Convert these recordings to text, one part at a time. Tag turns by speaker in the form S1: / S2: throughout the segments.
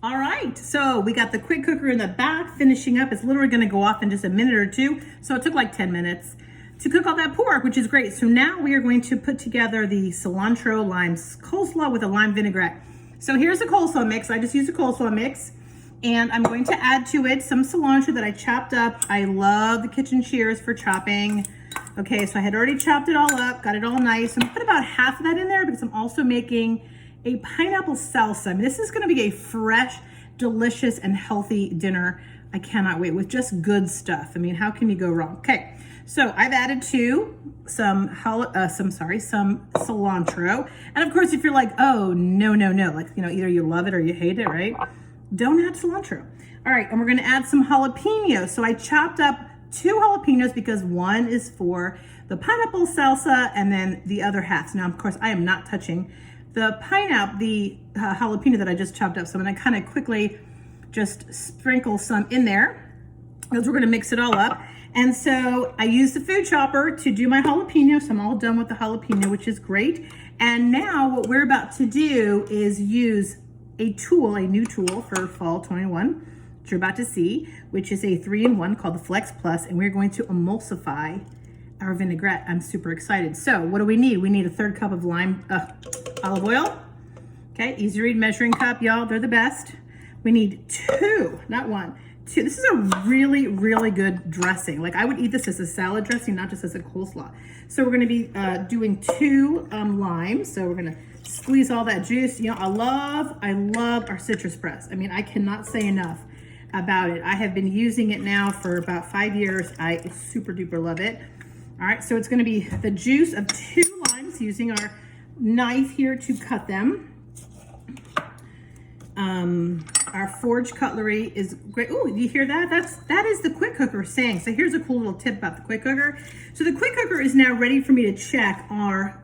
S1: All right, so we got the quick cooker in the back finishing up. It's literally gonna go off in just a minute or two. So it took like 10 minutes to cook all that pork, which is great. So now we are going to put together the cilantro lime coleslaw with a lime vinaigrette. So here's the coleslaw mix. I just used a coleslaw mix and I'm going to add to it some cilantro that I chopped up. I love the kitchen shears for chopping. Okay, so I had already chopped it all up, got it all nice. I'm gonna put about half of that in there because I'm also making a pineapple salsa. I mean, this is gonna be a fresh, delicious, and healthy dinner. I cannot wait, with just good stuff. I mean, how can you go wrong? Okay, so I've added some cilantro. And of course, if you're like, oh, no, like, you know, either you love it or you hate it, right? Don't add cilantro. All right, and we're gonna add some jalapenos. So I chopped up 2 jalapenos because one is for the pineapple salsa and then the other half. Now, of course, I am not touching the jalapeno that I just chopped up. So I'm gonna kind of quickly just sprinkle some in there because we're gonna mix it all up. And so I used the food chopper to do my jalapeno. So I'm all done with the jalapeno, which is great. And now what we're about to do is use a new tool for fall 21, which you're about to see, which is a 3-in-1 called the Flex Plus. And we're going to emulsify our vinaigrette. I'm super excited. So what do we need? We need a 1/3 cup of olive oil. Okay, easy read measuring cup, y'all. They're the best. We need 2, not 1, 2. This is a really, really good dressing. Like, I would eat this as a salad dressing, not just as a coleslaw. So we're gonna be doing 2 limes. So we're gonna squeeze all that juice. You know, I love our citrus press. I mean, I cannot say enough about it. I have been using it now for about 5 years. I super duper love it. All right, so it's gonna be the juice of 2 limes, using our knife here to cut them. Our forged cutlery is great. Oh, you hear that? That is the quick cooker saying. So here's a cool little tip about the quick cooker. So the quick cooker is now ready for me to check our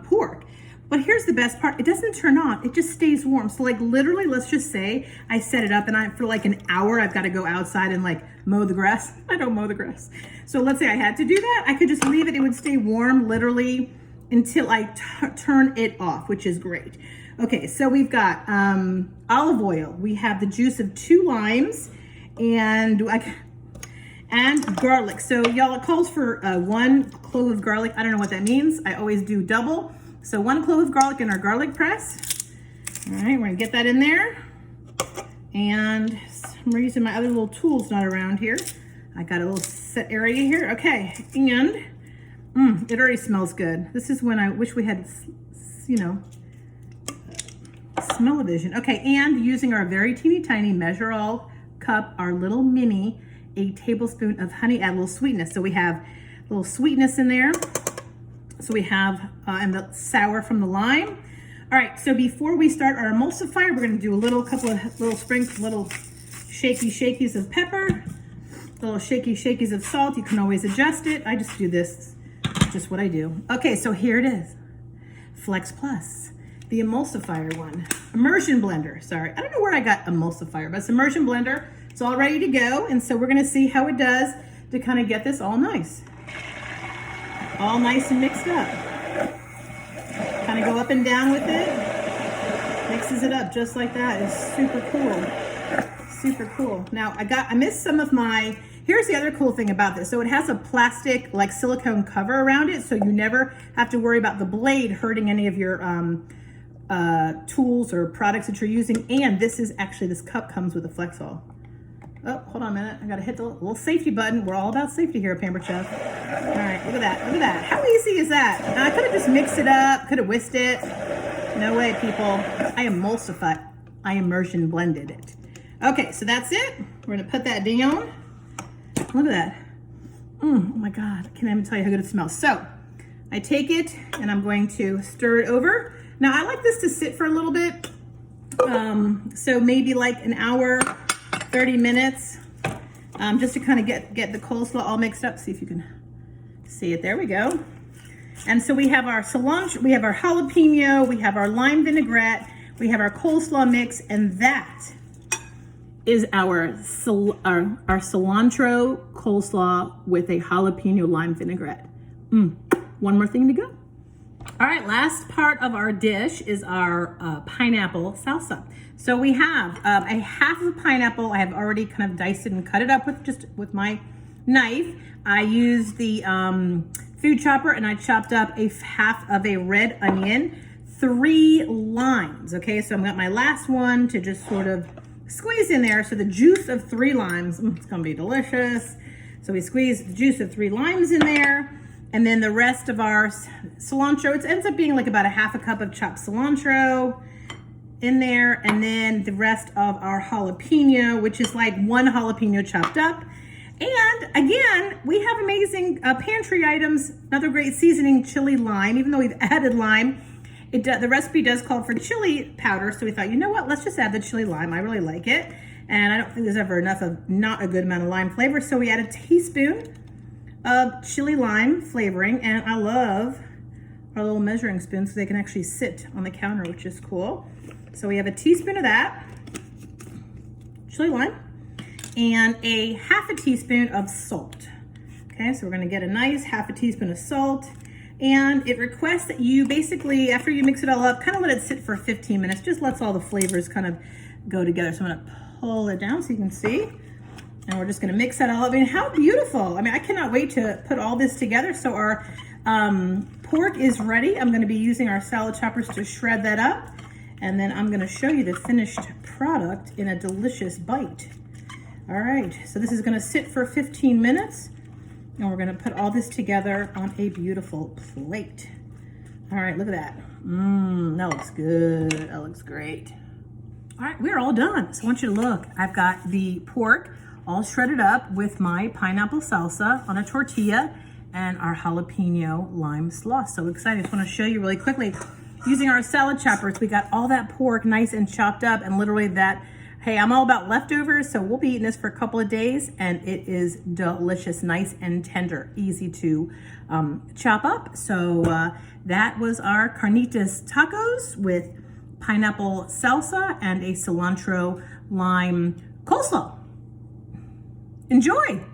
S1: pork. But here's the best part. It doesn't turn on. It just stays warm. So like literally, let's just say I set it up and for like an hour, I've got to go outside and like mow the grass. I don't mow the grass. So let's say I had to do that. I could just leave it. It would stay warm literally until I turn it off, which is great. Okay, so we've got olive oil. We have the juice of 2 limes and garlic. So y'all, it calls for 1 clove of garlic. I don't know what that means. I always do double. So 1 clove of garlic in our garlic press. All right, we're gonna get that in there. And for some reason my other little tool's not around here. I got a little set area here. Okay, and it already smells good. This is when I wish we had, you know, smell-o-vision. Okay, and using our very teeny tiny measure all cup, our little mini, a tablespoon of honey, add a little sweetness. So we have a little sweetness in there. So we have, and the sour from the lime. All right, so before we start our emulsifier, we're gonna do couple of little sprinkles, little shakies of pepper, little shakies of salt. You can always adjust it. I just do this, just what I do. Okay, so here it is. Flex Plus, the emulsifier one. Immersion blender, sorry. I don't know where I got emulsifier, but it's immersion blender. It's all ready to go. And so we're gonna see how it does to kind of get this all nice and mixed up. Kind of go up and down with it. Mixes it up just like that. It's super cool. Now I missed some of here's the other cool thing about this. So it has a plastic, like silicone cover around it. So you never have to worry about the blade hurting any of your tools or products that you're using. And this cup comes with a Flexol. Oh, hold on a minute. I gotta hit the little safety button. We're all about safety here at Pampered Chef. All right, look at that. How easy is that? Now, I could have just mixed it up, could have whisked it. No way, people. I emulsified. I immersion blended it. Okay, so that's it. We're gonna put that down. Look at that. Oh my God, I can't even tell you how good it smells. So I take it and I'm going to stir it over. Now I like this to sit for a little bit. So maybe like an hour, 30 minutes, just to kind of get the coleslaw all mixed up. See if you can see it. There we go. And so we have our cilantro, we have our jalapeno, we have our lime vinaigrette, we have our coleslaw mix, and that is our cilantro coleslaw with a jalapeno lime vinaigrette. One more thing to go. All right, last part of our dish is our pineapple salsa. So we have a half of a pineapple. I have already kind of diced it and cut it up with my knife. I used the food chopper and I chopped up a half of a red onion, 3 limes. Okay, so I've got my last one to just sort of squeeze in there. So the juice of 3 limes, it's gonna be delicious. So we squeeze the juice of 3 limes in there. And then the rest of our cilantro, it ends up being like about a half a cup of chopped cilantro in there. And then the rest of our jalapeno, which is like 1 jalapeno chopped up. And again, we have amazing pantry items. Another great seasoning, chili lime. Even though we've added lime, the recipe does call for chili powder. So we thought, you know what, let's just add the chili lime. I really like it. And I don't think there's ever enough of not a good amount of lime flavor. So we add a teaspoon of chili lime flavoring, and I love our little measuring spoons so they can actually sit on the counter, which is cool. So we have a teaspoon of that chili lime and a half a teaspoon of salt. Okay, so we're gonna get a nice half a teaspoon of salt, and it requests that you basically, after you mix it all up, kind of let it sit for 15 minutes, just lets all the flavors kind of go together. So I'm gonna pull it down so you can see. And we're just gonna mix that all up. I mean, how beautiful. I mean, I cannot wait to put all this together. So our pork is ready. I'm gonna be using our salad choppers to shred that up. And then I'm gonna show you the finished product in a delicious bite. All right, so this is gonna sit for 15 minutes. And we're gonna put all this together on a beautiful plate. All right, look at that. That looks good, that looks great. All right, we're all done. So I want you to look. I've got the pork all shredded up with my pineapple salsa on a tortilla and our jalapeno lime slaw. So excited. I just want to show you really quickly. Using our salad choppers, we got all that pork nice and chopped up, and literally that, hey, I'm all about leftovers, so we'll be eating this for a couple of days, and it is delicious, nice and tender, easy to chop up. So that was our Carnitas tacos with pineapple salsa and a cilantro lime coleslaw. Enjoy!